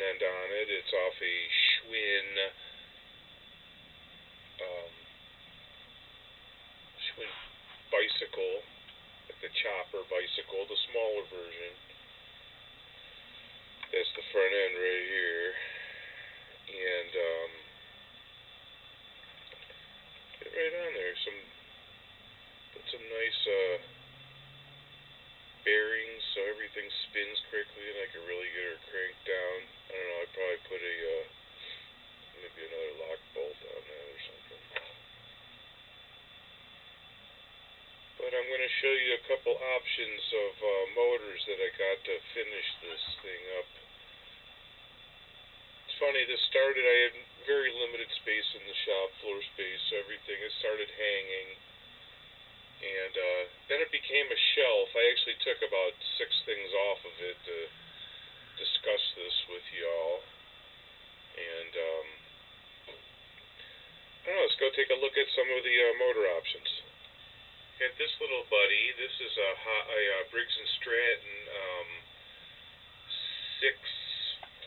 brand on it. It's off a Schwinn Schwinn bicycle, like the chopper bicycle, the smaller version. That's the front end right here. And get right on there. Put some nice bearings so everything spins quickly and I can really get her cranked down. I don't know, I'd probably put maybe another lock bolt on that or something. But I'm going to show you a couple options of motors that I got to finish this thing up. It's funny, this started, I had very limited space in the shop, floor space, so everything, it started hanging. And then it became a shelf. I actually took about 6 things off of it to discuss this with y'all. And I don't know, let's go take a look at some of the motor options. Got this little buddy. This is a Briggs & Stratton 6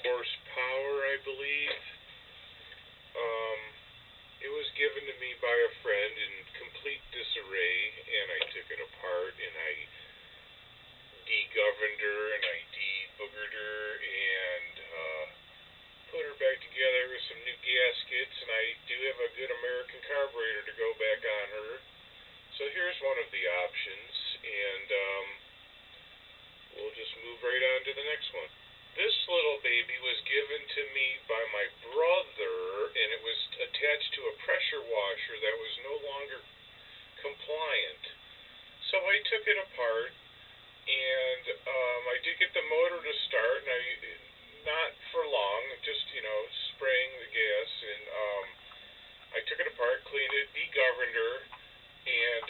horsepower, I believe. It was given to me by a friend in complete disarray, and I took it apart, and I de-governed her, and I de-boogered her, and put her back together with some new gaskets, and I do have a good American carburetor to go back on her. So here's one of the options, and we'll just move right on to the next one. This little baby was given to me by my brother, and it was attached to a pressure washer that was no longer compliant. So I took it apart, and I did get the motor to start, and not for long, just, spraying the gas, and I took it apart, cleaned it, de-governed her, and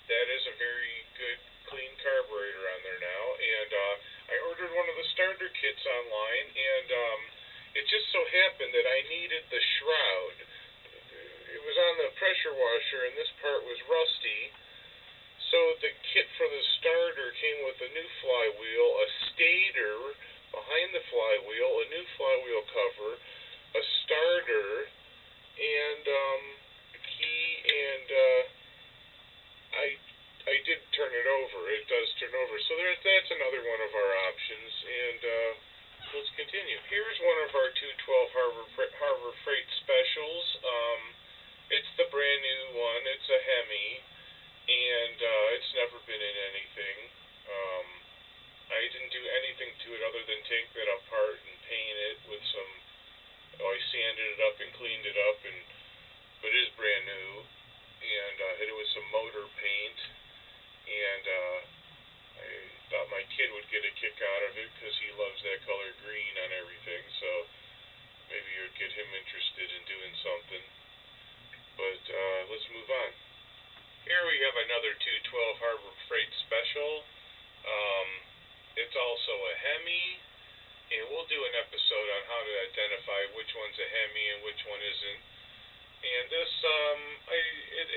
that is a very good, clean carburetor on there now, and I ordered one of the starter kits online, and it just so happened that I needed the shroud. It was on the pressure washer, and this part was rusty, so the kit for the starter came with a new flywheel, a stator behind the flywheel, a new flywheel cover, a starter, and a key, and I did turn it over. It does turn over. So that's another one of our options, and let's continue. Here's one of our 212 Harbor Freight specials. It's the brand new one. It's a Hemi, and it's never been in anything. I didn't do anything to it other than take that apart and paint it with some, I sanded it up and cleaned it up, but it is brand new, and hit it with some motor paint, and I thought my kid would get a kick out of it because he loves that color green on everything, so maybe it would get him interested in doing something. But let's move on. Here we have another 212 Harbor Freight special. It's also a Hemi, and we'll do an episode on how to identify which one's a Hemi and which one isn't. And this,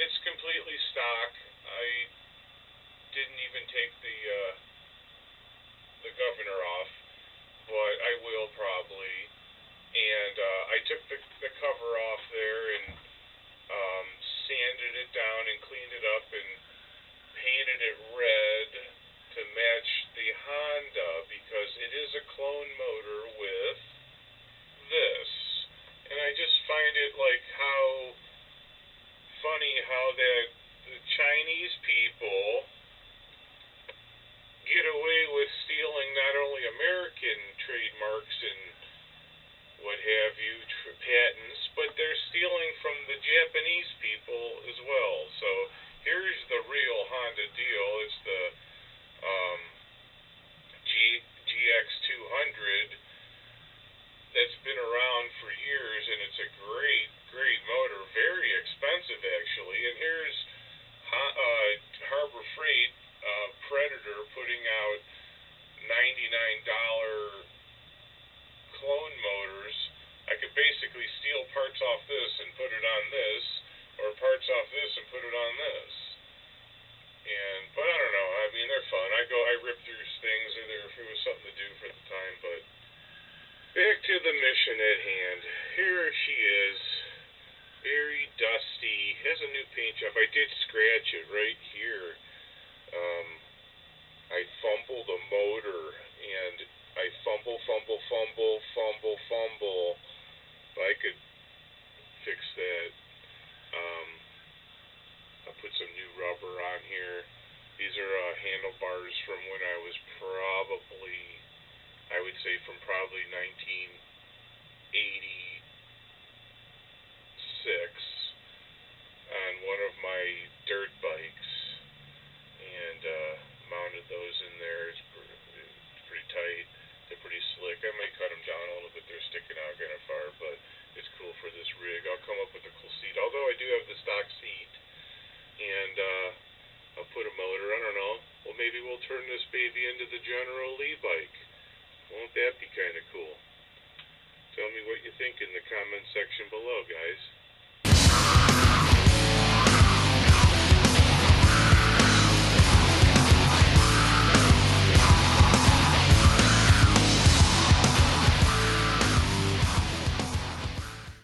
it's completely stock. I didn't even take the governor off, but I will probably. And I took the cover off there and sanded it down and cleaned it up and painted it red to match the Honda, because it is a clone motor with this. And I just find it like how funny how that the Chinese people get away with stealing not only American trademarks and what have you, patents, but they're stealing from the Japanese people as well. So here's the real Honda deal. It's the GX200 that's been around for years, and it's a great motor, very expensive actually. And here's Harbor Freight Predator putting out $99 clone motors. I could basically steal parts off this and put it on this, or parts off this and put it on this. But I don't know, I mean, they're fun. I rip through things, either if it was something to do for the time, but Back to the mission at hand. Here she is. Very dusty. Has a new paint job. I did scratch it right here. Um, I fumbled a motor, and I fumble. If I could fix that. Um, I'll put some new rubber on here. These are handlebars from when I was probably, I would say from probably 1986 on one of my dirt bikes, and mounted those in there. It's pretty tight. They're pretty slick. I might cut them down a little bit. They're sticking out kind of far, but it's cool for this rig. I'll come up with a cool seat. Although I do have the stock seat, and I'll put a motor. I don't know. Well, maybe we'll turn this baby into the General Lee bike. Won't that be kind of cool? Tell me what you think in the comment section below, guys.